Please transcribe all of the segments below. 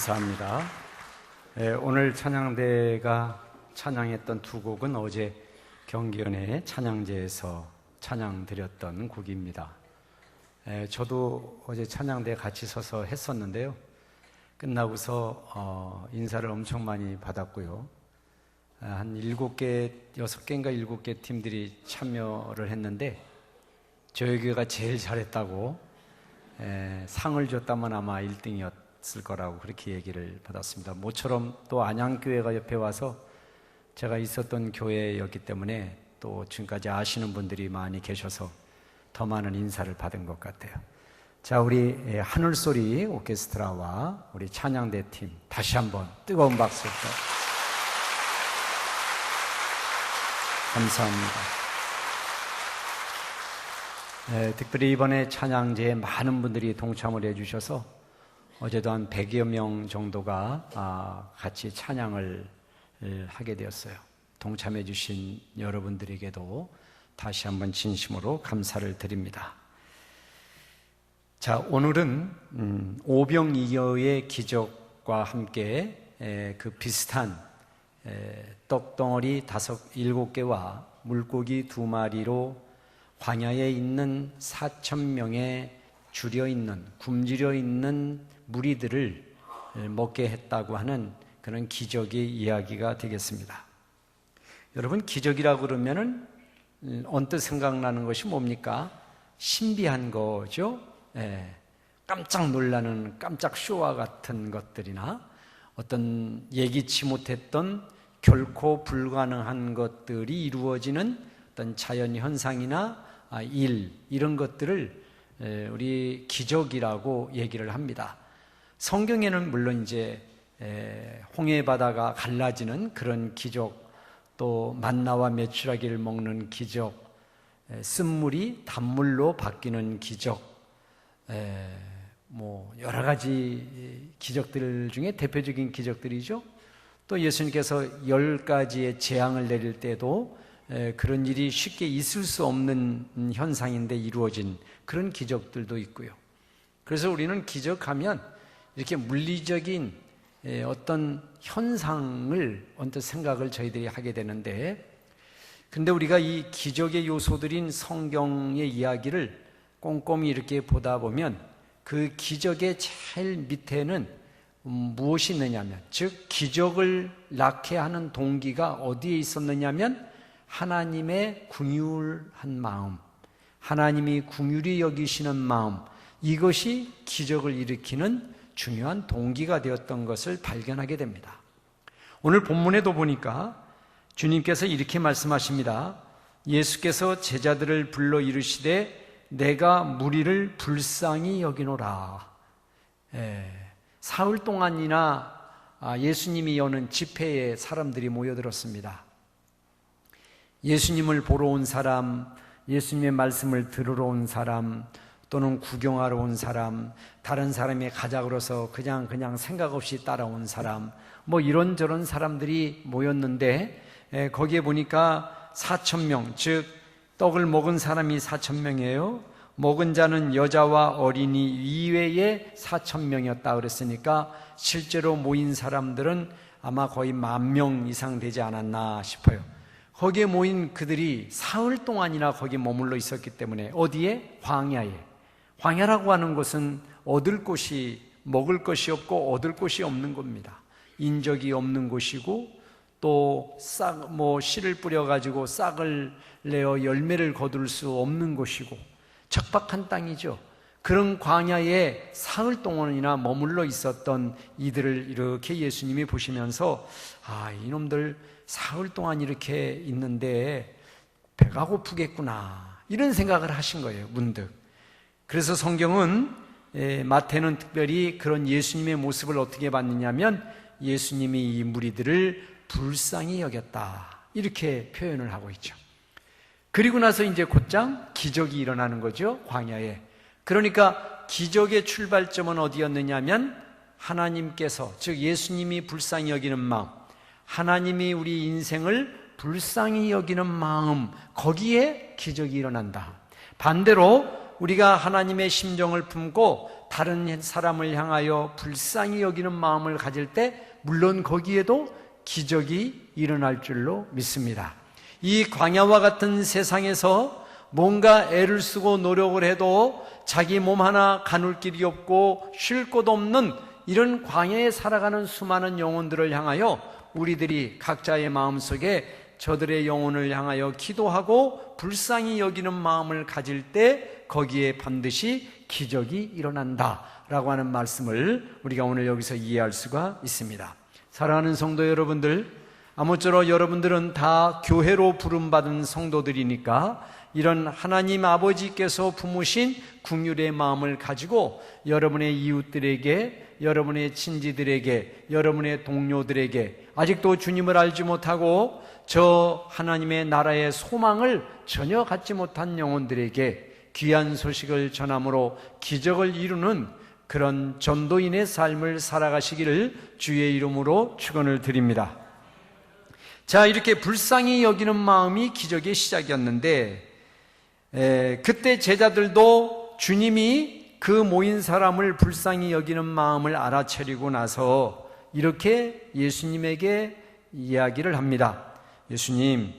감사합니다. 오늘 찬양대가 찬양했던 두 곡은 어제 경기연의 찬양제에서 찬양드렸던 곡입니다. 저도 어제 찬양대에 같이 서서 했었는데요. 끝나고서 인사를 엄청 많이 받았고요. 한 7개, 6개인가 7개 팀들이 참여를 했는데 저희 교회가 제일 잘했다고 상을 줬다면 아마 1등이었을 거라고 그렇게 얘기를 받았습니다. 모처럼 또 안양교회가 옆에 와서 제가 있었던 교회였기 때문에 또 지금까지 아시는 분들이 많이 계셔서 더 많은 인사를 받은 것 같아요. 자, 우리 하늘소리 오케스트라와 우리 찬양대 팀 다시 한번 뜨거운 박수 감사합니다. 특별히 이번에 찬양제에 많은 분들이 동참을 해주셔서 어제도 한 100여 명 정도가 같이 찬양을 하게 되었어요. 동참해 주신 여러분들에게도 다시 한번 진심으로 감사를 드립니다. 자, 오늘은 오병이어의 기적과 함께 그 비슷한 떡덩어리 7개와 물고기 2마리로 광야에 있는 4,000명의 굶주려 있는 무리들을 먹게 했다고 하는 그런 기적의 이야기가 되겠습니다. 여러분, 기적이라고 그러면은 언뜻 생각나는 것이 뭡니까? 신비한 거죠. 깜짝 놀라는 깜짝 쇼와 같은 것들이나 어떤 예기치 못했던 결코 불가능한 것들이 이루어지는 어떤 자연 현상이나 이런 것들을 우리 기적이라고 얘기를 합니다. 성경에는 물론 이제 홍해 바다가 갈라지는 그런 기적, 또 만나와 메추라기를 먹는 기적, 쓴물이 단물로 바뀌는 기적, 여러 가지 기적들 중에 대표적인 기적들이죠. 또 예수님께서 10가지의 재앙을 내릴 때도 그런 일이 쉽게 있을 수 없는 현상인데 이루어진 그런 기적들도 있고요. 그래서 우리는 기적하면 이렇게 물리적인 어떤 현상을 언뜻 생각을 저희들이 하게 되는데, 근데 우리가 이 기적의 요소들인 성경의 이야기를 꼼꼼히 이렇게 보다 보면 그 기적의 제일 밑에는 무엇이 있느냐면, 즉 기적을 낳게 하는 동기가 어디에 있었느냐면 하나님의 긍휼한 마음, 하나님이 긍휼히 여기시는 마음, 이것이 기적을 일으키는 중요한 동기가 되었던 것을 발견하게 됩니다. 오늘 본문에도 보니까 주님께서 이렇게 말씀하십니다. 예수께서 제자들을 불러 이르시되 내가 무리를 불쌍히 여기노라. 사흘 동안이나 예수님이 여는 집회에 사람들이 모여들었습니다. 예수님을 보러 온 사람, 예수님의 말씀을 들으러 온 사람, 또는 구경하러 온 사람, 다른 사람이 가자 그래서 그냥 생각 없이 따라온 사람, 이런저런 사람들이 모였는데 거기에 보니까 4,000명, 즉 떡을 먹은 사람이 4,000명이에요. 먹은 자는 여자와 어린이 이외에 4,000명이었다 그랬으니까 실제로 모인 사람들은 아마 거의 10,000명 이상 되지 않았나 싶어요. 거기에 모인 그들이 사흘 동안이나 거기 머물러 있었기 때문에 어디에? 광야에. 광야라고 하는 것은 얻을 곳이, 먹을 것이 없고 얻을 곳이 없는 겁니다. 인적이 없는 곳이고, 또 씨를 뿌려가지고 싹을 내어 열매를 거둘 수 없는 곳이고 척박한 땅이죠. 그런 광야에 사흘 동안이나 머물러 있었던 이들을 이렇게 예수님이 보시면서 이놈들 사흘 동안 이렇게 있는데 배가 고프겠구나, 이런 생각을 하신 거예요, 문득. 그래서 성경은 마태는 특별히 그런 예수님의 모습을 어떻게 봤느냐면 예수님이 이 무리들을 불쌍히 여겼다, 이렇게 표현을 하고 있죠. 그리고 나서 이제 곧장 기적이 일어나는 거죠, 광야에. 그러니까 기적의 출발점은 어디였느냐면 하나님께서, 즉 예수님이 불쌍히 여기는 마음, 하나님이 우리 인생을 불쌍히 여기는 마음, 거기에 기적이 일어난다. 반대로 우리가 하나님의 심정을 품고 다른 사람을 향하여 불쌍히 여기는 마음을 가질 때 물론 거기에도 기적이 일어날 줄로 믿습니다. 이 광야와 같은 세상에서 뭔가 애를 쓰고 노력을 해도 자기 몸 하나 가눌 길이 없고 쉴 곳 없는 이런 광야에 살아가는 수많은 영혼들을 향하여 우리들이 각자의 마음속에 저들의 영혼을 향하여 기도하고 불쌍히 여기는 마음을 가질 때 거기에 반드시 기적이 일어난다라고 하는 말씀을 우리가 오늘 여기서 이해할 수가 있습니다. 사랑하는 성도 여러분들, 아무쪼록 여러분들은 다 교회로 부름받은 성도들이니까 이런 하나님 아버지께서 품으신 긍휼의 마음을 가지고 여러분의 이웃들에게, 여러분의 친지들에게, 여러분의 동료들에게 아직도 주님을 알지 못하고 저 하나님의 나라의 소망을 전혀 갖지 못한 영혼들에게 귀한 소식을 전함으로 기적을 이루는 그런 전도인의 삶을 살아가시기를 주의 이름으로 축원을 드립니다. 자, 이렇게 불쌍히 여기는 마음이 기적의 시작이었는데 그때 제자들도 주님이 그 모인 사람을 불쌍히 여기는 마음을 알아차리고 나서 이렇게 예수님에게 이야기를 합니다. 예수님,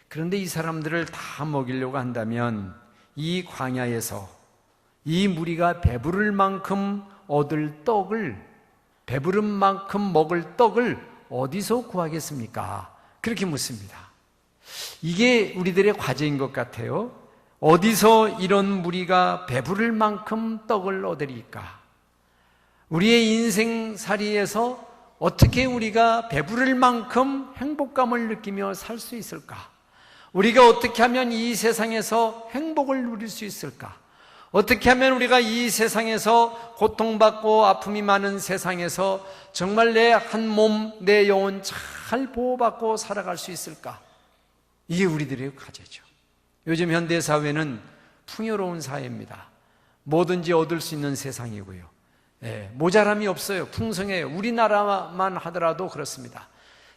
그런데 이 사람들을 다 먹이려고 한다면 이 광야에서 이 무리가 배부를 만큼 얻을 떡을, 배부른 만큼 먹을 떡을 어디서 구하겠습니까? 그렇게 묻습니다. 이게 우리들의 과제인 것 같아요. 어디서 이런 무리가 배부를 만큼 떡을 얻으리까? 우리의 인생살이에서 어떻게 우리가 배부를 만큼 행복감을 느끼며 살 수 있을까? 우리가 어떻게 하면 이 세상에서 행복을 누릴 수 있을까? 어떻게 하면 우리가 이 세상에서 고통받고 아픔이 많은 세상에서 정말 내 한 몸, 내 영혼 잘 보호받고 살아갈 수 있을까? 이게 우리들의 과제죠. 요즘 현대사회는 풍요로운 사회입니다. 뭐든지 얻을 수 있는 세상이고요. 모자람이 없어요. 풍성해요. 우리나라만 하더라도 그렇습니다.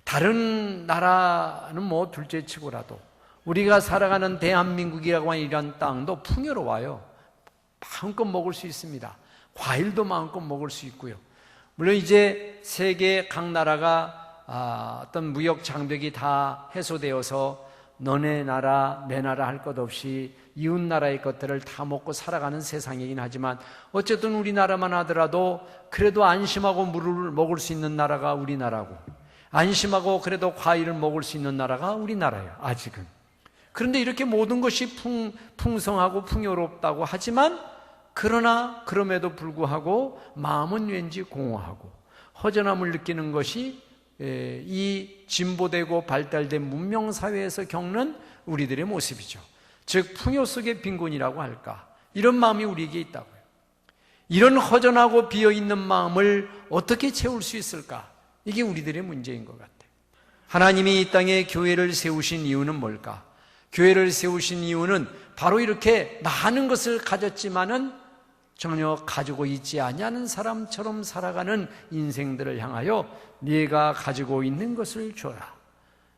다른 나라는 뭐 둘째치고라도 우리가 살아가는 대한민국이라고 하는 이런 땅도 풍요로워요. 마음껏 먹을 수 있습니다. 과일도 마음껏 먹을 수 있고요. 물론 이제 세계 각 나라가 어떤 무역 장벽이 다 해소되어서 너네 나라 내 나라 할 것 없이 이웃 나라의 것들을 다 먹고 살아가는 세상이긴 하지만 어쨌든 우리나라만 하더라도 그래도 안심하고 물을 먹을 수 있는 나라가 우리나라고, 안심하고 그래도 과일을 먹을 수 있는 나라가 우리나라예요, 아직은. 그런데 이렇게 모든 것이 풍성하고 풍요롭다고 하지만 그러나 그럼에도 불구하고 마음은 왠지 공허하고 허전함을 느끼는 것이 이 진보되고 발달된 문명사회에서 겪는 우리들의 모습이죠. 즉 풍요 속의 빈곤이라고 할까, 이런 마음이 우리에게 있다고요. 이런 허전하고 비어있는 마음을 어떻게 채울 수 있을까? 이게 우리들의 문제인 것 같아요. 하나님이 이 땅에 교회를 세우신 이유는 뭘까? 교회를 세우신 이유는 바로 이렇게 많은 것을 가졌지만은 전혀 가지고 있지 아니하는 사람처럼 살아가는 인생들을 향하여 네가 가지고 있는 것을 줘라,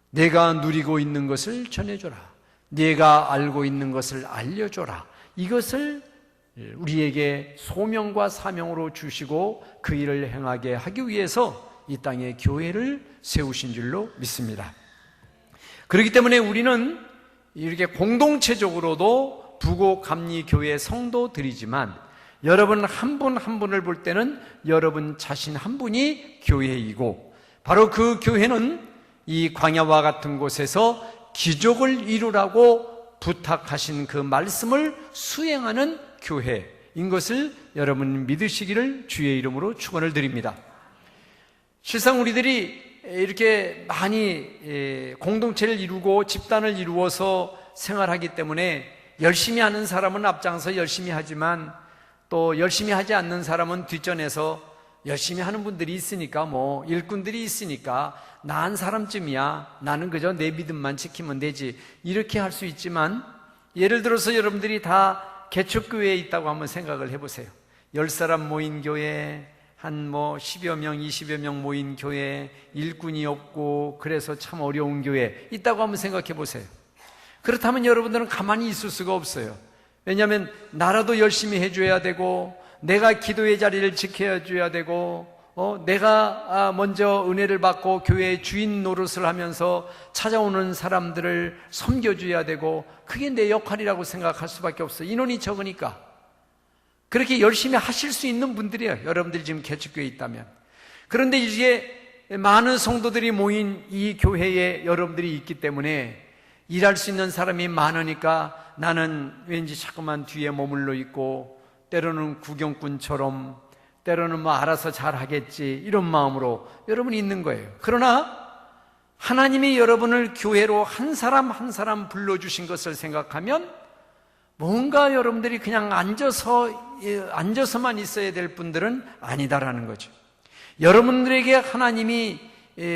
내가 누리고 있는 것을 전해줘라, 네가 알고 있는 것을 알려줘라. 이것을 우리에게 소명과 사명으로 주시고 그 일을 행하게 하기 위해서 이 땅에 교회를 세우신 줄로 믿습니다. 그렇기 때문에 우리는 이렇게 공동체적으로도 부곡감리교회 성도들이지만 여러분 한 분 한 분을 볼 때는 여러분 자신 한 분이 교회이고, 바로 그 교회는 이 광야와 같은 곳에서 기적을 이루라고 부탁하신 그 말씀을 수행하는 교회인 것을 여러분 믿으시기를 주의 이름으로 축원을 드립니다. 실상 우리들이 이렇게 많이 공동체를 이루고 집단을 이루어서 생활하기 때문에 열심히 하는 사람은 앞장서 열심히 하지만 또 열심히 하지 않는 사람은 뒷전에서 열심히 하는 분들이 있으니까, 뭐 일꾼들이 있으니까 나 한 사람쯤이야, 나는 그저 내 믿음만 지키면 되지, 이렇게 할 수 있지만, 예를 들어서 여러분들이 다 개척교회에 있다고 한번 생각을 해보세요. 10사람 모인 교회, 한 10여 명, 20여 명 모인 교회, 일꾼이 없고 그래서 참 어려운 교회 있다고 한번 생각해 보세요. 그렇다면 여러분들은 가만히 있을 수가 없어요. 왜냐하면 나라도 열심히 해줘야 되고, 내가 기도의 자리를 지켜줘야 되고 내가 먼저 은혜를 받고 교회의 주인 노릇을 하면서 찾아오는 사람들을 섬겨줘야 되고 그게 내 역할이라고 생각할 수밖에 없어요. 인원이 적으니까. 그렇게 열심히 하실 수 있는 분들이에요. 여러분들이 지금 개척교회에 있다면. 그런데 이제 많은 성도들이 모인 이 교회에 여러분들이 있기 때문에 일할 수 있는 사람이 많으니까 나는 왠지 자꾸만 뒤에 머물러 있고 때로는 구경꾼처럼 때로는 뭐 알아서 잘 하겠지 이런 마음으로 여러분이 있는 거예요. 그러나 하나님이 여러분을 교회로 한 사람 한 사람 불러주신 것을 생각하면 뭔가 여러분들이 그냥 앉아서만 있어야 될 분들은 아니다라는 거죠. 여러분들에게 하나님이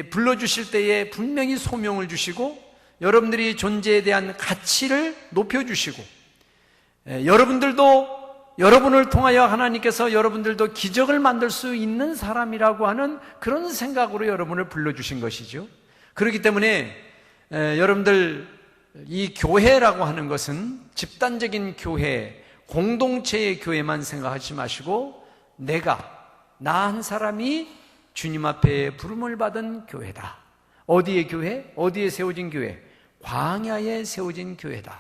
불러주실 때에 분명히 소명을 주시고 여러분들이 존재에 대한 가치를 높여주시고 여러분을 통하여 하나님께서 여러분들도 기적을 만들 수 있는 사람이라고 하는 그런 생각으로 여러분을 불러주신 것이죠. 그렇기 때문에 여러분들 이 교회라고 하는 것은 집단적인 교회, 공동체의 교회만 생각하지 마시고 나 한 사람이 주님 앞에 부름을 받은 교회다. 어디의 교회? 어디에 세워진 교회? 광야에 세워진 교회다.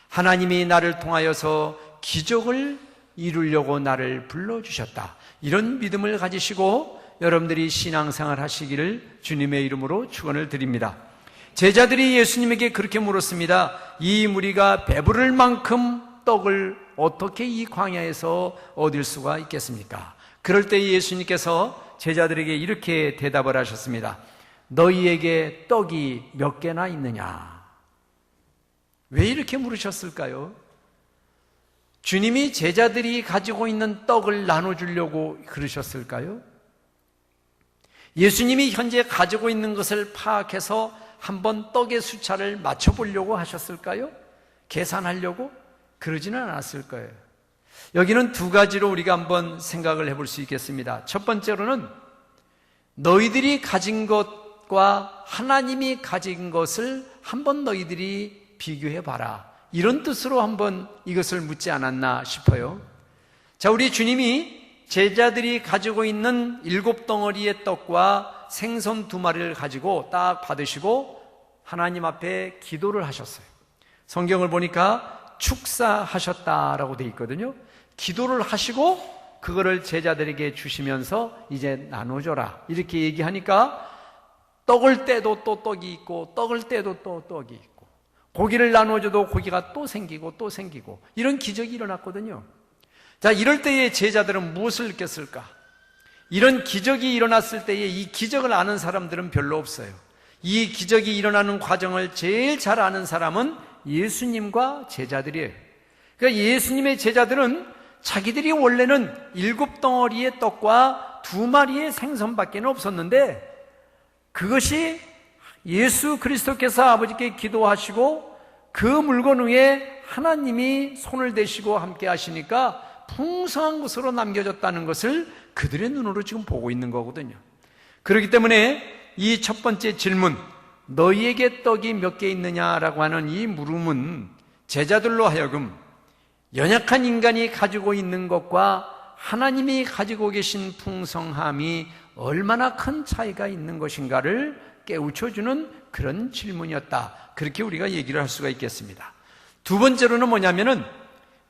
하나님이 나를 통하여서 기적을 이루려고 나를 불러주셨다. 이런 믿음을 가지시고 여러분들이 신앙생활 하시기를 주님의 이름으로 축원을 드립니다. 제자들이 예수님에게 그렇게 물었습니다. 이 무리가 배부를 만큼 떡을 어떻게 이 광야에서 얻을 수가 있겠습니까? 그럴 때 예수님께서 제자들에게 이렇게 대답을 하셨습니다. 너희에게 떡이 몇 개나 있느냐? 왜 이렇게 물으셨을까요? 주님이 제자들이 가지고 있는 떡을 나눠주려고 그러셨을까요? 예수님이 현재 가지고 있는 것을 파악해서 한번 떡의 숫자를 맞춰보려고 하셨을까요? 계산하려고? 그러지는 않았을 거예요. 여기는 두 가지로 우리가 한번 생각을 해볼 수 있겠습니다. 첫 번째로는 너희들이 가진 것과 하나님이 가진 것을 한번 너희들이 비교해봐라. 이런 뜻으로 한번 이것을 묻지 않았나 싶어요. 자, 우리 주님이 제자들이 가지고 있는 7덩어리의 떡과 생선 2마리를 가지고 딱 받으시고 하나님 앞에 기도를 하셨어요. 성경을 보니까 축사하셨다라고 되어 있거든요. 기도를 하시고 그거를 제자들에게 주시면서 이제 나눠줘라 이렇게 얘기하니까 떡을 떼도 또 떡이 있고 떡을 떼도 또 떡이 있고 고기를 나눠줘도 고기가 또 생기고 또 생기고 이런 기적이 일어났거든요. 자, 이럴 때에 제자들은 무엇을 느꼈을까? 이런 기적이 일어났을 때에 이 기적을 아는 사람들은 별로 없어요. 이 기적이 일어나는 과정을 제일 잘 아는 사람은 예수님과 제자들이에요. 그러니까 예수님의 제자들은 자기들이 원래는 7덩어리의 떡과 2마리의 생선밖에 없었는데 그것이 예수 그리스도께서 아버지께 기도하시고 그 물건 위에 하나님이 손을 대시고 함께 하시니까 풍성한 것으로 남겨졌다는 것을 그들의 눈으로 지금 보고 있는 거거든요. 그렇기 때문에 이 첫 번째 질문, 너희에게 떡이 몇 개 있느냐라고 하는 이 물음은 제자들로 하여금 연약한 인간이 가지고 있는 것과 하나님이 가지고 계신 풍성함이 얼마나 큰 차이가 있는 것인가를 깨우쳐주는 그런 질문이었다. 그렇게 우리가 얘기를 할 수가 있겠습니다. 두 번째로는 뭐냐면은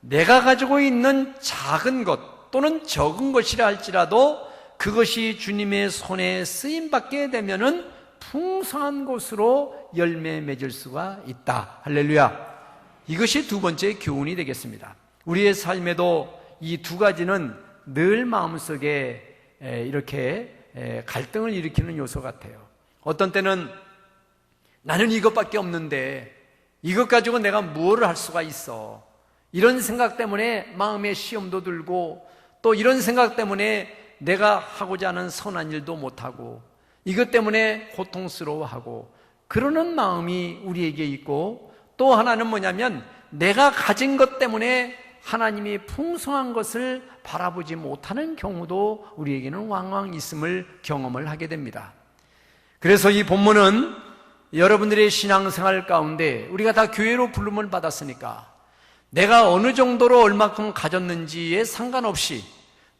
내가 가지고 있는 작은 것 또는 적은 것이라 할지라도 그것이 주님의 손에 쓰임받게 되면은 풍성한 것으로 열매 맺을 수가 있다. 할렐루야. 이것이 두 번째 교훈이 되겠습니다. 우리의 삶에도 이 두 가지는 늘 마음속에 이렇게 갈등을 일으키는 요소 같아요. 어떤 때는 나는 이것밖에 없는데 이것 가지고 내가 무엇을 할 수가 있어. 이런 생각 때문에 마음에 시험도 들고 또 이런 생각 때문에 내가 하고자 하는 선한 일도 못하고 이것 때문에 고통스러워하고 그러는 마음이 우리에게 있고 또 하나는 뭐냐면 내가 가진 것 때문에 하나님이 풍성한 것을 바라보지 못하는 경우도 우리에게는 왕왕 있음을 경험을 하게 됩니다. 그래서 이 본문은 여러분들의 신앙생활 가운데 우리가 다 교회로 부름을 받았으니까 내가 어느 정도로 얼마큼 가졌는지에 상관없이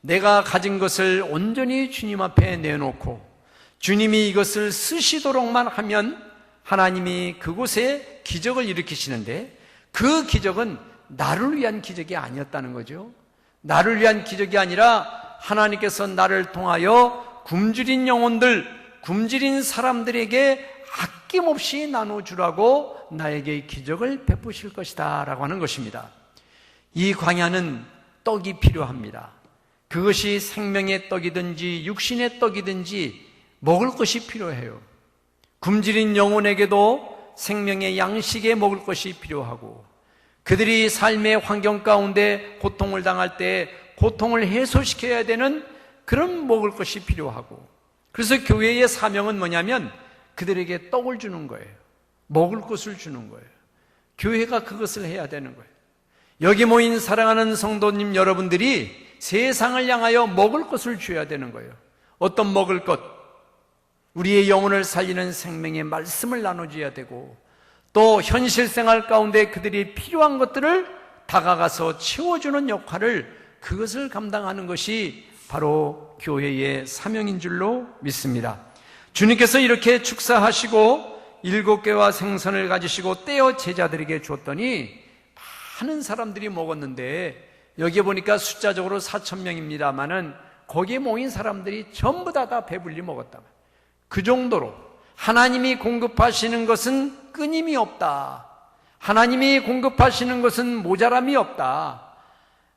내가 가진 것을 온전히 주님 앞에 내놓고 주님이 이것을 쓰시도록만 하면 하나님이 그곳에 기적을 일으키시는데, 그 기적은 나를 위한 기적이 아니었다는 거죠. 나를 위한 기적이 아니라 하나님께서 나를 통하여 굶주린 영혼들, 굶주린 사람들에게 아낌없이 나눠주라고 나에게 기적을 베푸실 것이다 라고 하는 것입니다. 이 광야는 떡이 필요합니다. 그것이 생명의 떡이든지 육신의 떡이든지 먹을 것이 필요해요. 굶주린 영혼에게도 생명의 양식에 먹을 것이 필요하고, 그들이 삶의 환경 가운데 고통을 당할 때 고통을 해소시켜야 되는 그런 먹을 것이 필요하고, 그래서 교회의 사명은 뭐냐면 그들에게 떡을 주는 거예요. 먹을 것을 주는 거예요. 교회가 그것을 해야 되는 거예요. 여기 모인 사랑하는 성도님 여러분들이 세상을 향하여 먹을 것을 줘야 되는 거예요. 어떤 먹을 것? 우리의 영혼을 살리는 생명의 말씀을 나눠줘야 되고, 또 현실 생활 가운데 그들이 필요한 것들을 다가가서 채워주는 역할을, 그것을 감당하는 것이 바로 교회의 사명인 줄로 믿습니다. 주님께서 이렇게 축사하시고 7개와 생선을 가지시고 떼어 제자들에게 줬더니 많은 사람들이 먹었는데, 여기에 보니까 숫자적으로 4,000명입니다마는 거기에 모인 사람들이 전부 다 배불리 먹었다. 그 정도로 하나님이 공급하시는 것은 끊임이 없다. 하나님이 공급하시는 것은 모자람이 없다.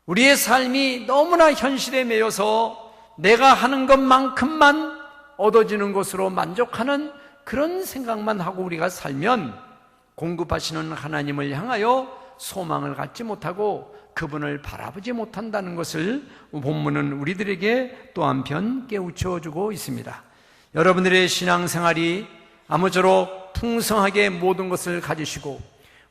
우리의 삶이 너무나 현실에 매여서 내가 하는 것만큼만 얻어지는 것으로 만족하는 그런 생각만 하고 우리가 살면 공급하시는 하나님을 향하여 소망을 갖지 못하고 그분을 바라보지 못한다는 것을 본문은 우리들에게 또 한편 깨우쳐주고 있습니다. 여러분들의 신앙생활이 아무쪼록 풍성하게 모든 것을 가지시고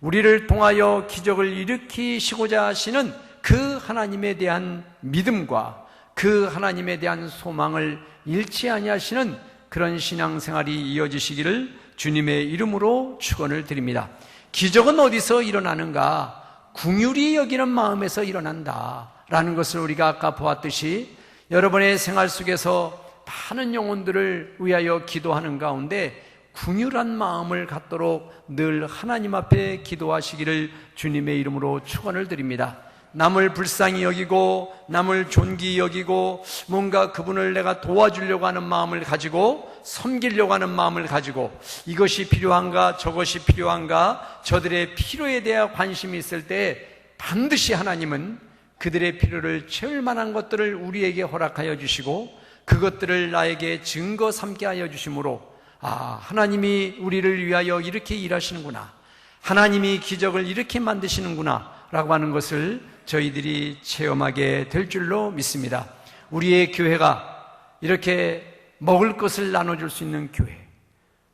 우리를 통하여 기적을 일으키시고자 하시는 그 하나님에 대한 믿음과 그 하나님에 대한 소망을 잃지 아니하시는 그런 신앙생활이 이어지시기를 주님의 이름으로 축원을 드립니다. 기적은 어디서 일어나는가? 긍휼히 여기는 마음에서 일어난다 라는 것을 우리가 아까 보았듯이, 여러분의 생활 속에서 많은 영혼들을 위하여 기도하는 가운데 긍휼한 마음을 갖도록 늘 하나님 앞에 기도하시기를 주님의 이름으로 축원을 드립니다. 남을 불쌍히 여기고 남을 존귀히 여기고 뭔가 그분을 내가 도와주려고 하는 마음을 가지고 섬기려고 하는 마음을 가지고 이것이 필요한가 저것이 필요한가 저들의 필요에 대한 관심이 있을 때 반드시 하나님은 그들의 필요를 채울 만한 것들을 우리에게 허락하여 주시고 그것들을 나에게 증거 삼게 하여 주심으로, 하나님이 우리를 위하여 이렇게 일하시는구나, 하나님이 기적을 이렇게 만드시는구나 라고 하는 것을 저희들이 체험하게 될 줄로 믿습니다. 우리의 교회가 이렇게 먹을 것을 나눠줄 수 있는 교회,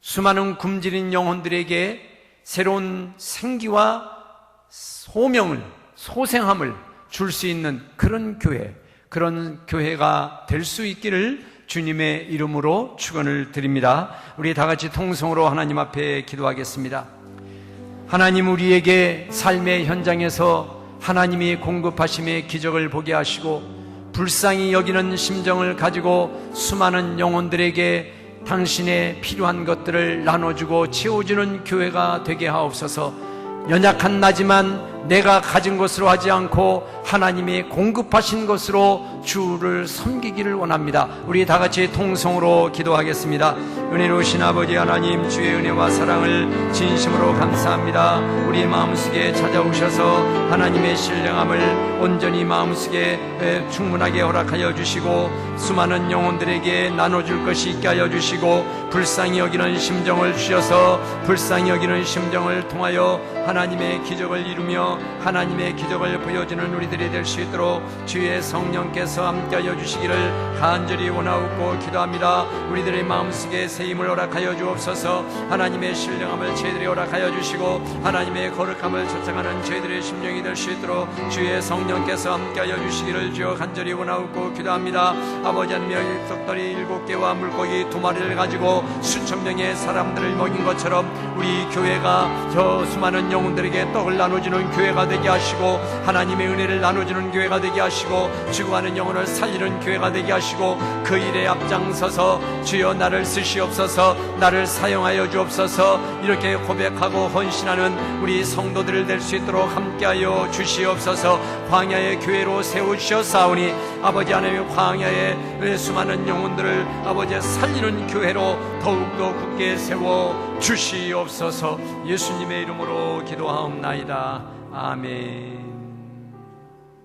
수많은 굶주린 영혼들에게 새로운 생기와 소생함을 줄 수 있는 그런 교회, 그런 교회가 될 수 있기를 주님의 이름으로 축원을 드립니다. 우리 다 같이 통성으로 하나님 앞에 기도하겠습니다. 하나님, 우리에게 삶의 현장에서 하나님이 공급하심의 기적을 보게 하시고 불쌍히 여기는 심정을 가지고 수많은 영혼들에게 당신의 필요한 것들을 나눠주고 채워주는 교회가 되게 하옵소서. 연약한 나지만 내가 가진 것으로 하지 않고 하나님이 공급하신 것으로 주를 섬기기를 원합니다. 우리 다 같이 통성으로 기도하겠습니다. 은혜로우신 아버지 하나님, 주의 은혜와 사랑을 진심으로 감사합니다. 우리 마음속에 찾아오셔서 하나님의 신령함을 온전히 마음속에 충분하게 허락하여 주시고 수많은 영혼들에게 나눠줄 것이 있게 하여 주시고 불쌍히 여기는 심정을 주셔서 불쌍히 여기는 심정을 통하여 하나님의 기적을 이루며 하나님의 기적을 보여주는 우리들이 될 수 있도록 주의 성령께서 함께하여 주시기를 간절히 원하옵고 기도합니다. 우리들의 마음속에 새임을 허락하여 주옵소서. 하나님의 신령함을 저희들이 허락하여 주시고 하나님의 거룩함을 쫓아가는 저희들의 심령이 될 수 있도록 주의 성령께서 함께하여 주시기를 주여 간절히 원하옵고 기도합니다. 아버지 하나님, 떡다리 7개와 물고기 2마리를 가지고 수천 명의 사람들을 먹인 것처럼 우리 교회가 저 수많은 영혼들에게 떡을 나눠주는 교회 교회가 되게 하시고 하나님의 은혜를 나눠주는 교회가 되게 하시고 죽어가는 영혼을 살리는 교회가 되게 하시고 그 일에 앞장서서 주여 나를 쓰시옵소서, 나를 사용하여 주옵소서, 이렇게 고백하고 헌신하는 우리 성도들 될 수 있도록 함께하여 주시옵소서. 광야의 교회로 세우시었사오니 아버지 하나님의 광야에 수많은 영혼들을 아버지 살리는 교회로 더욱더 굳게 세워 주시옵소서. 예수님의 이름으로 기도하옵나이다. 아멘.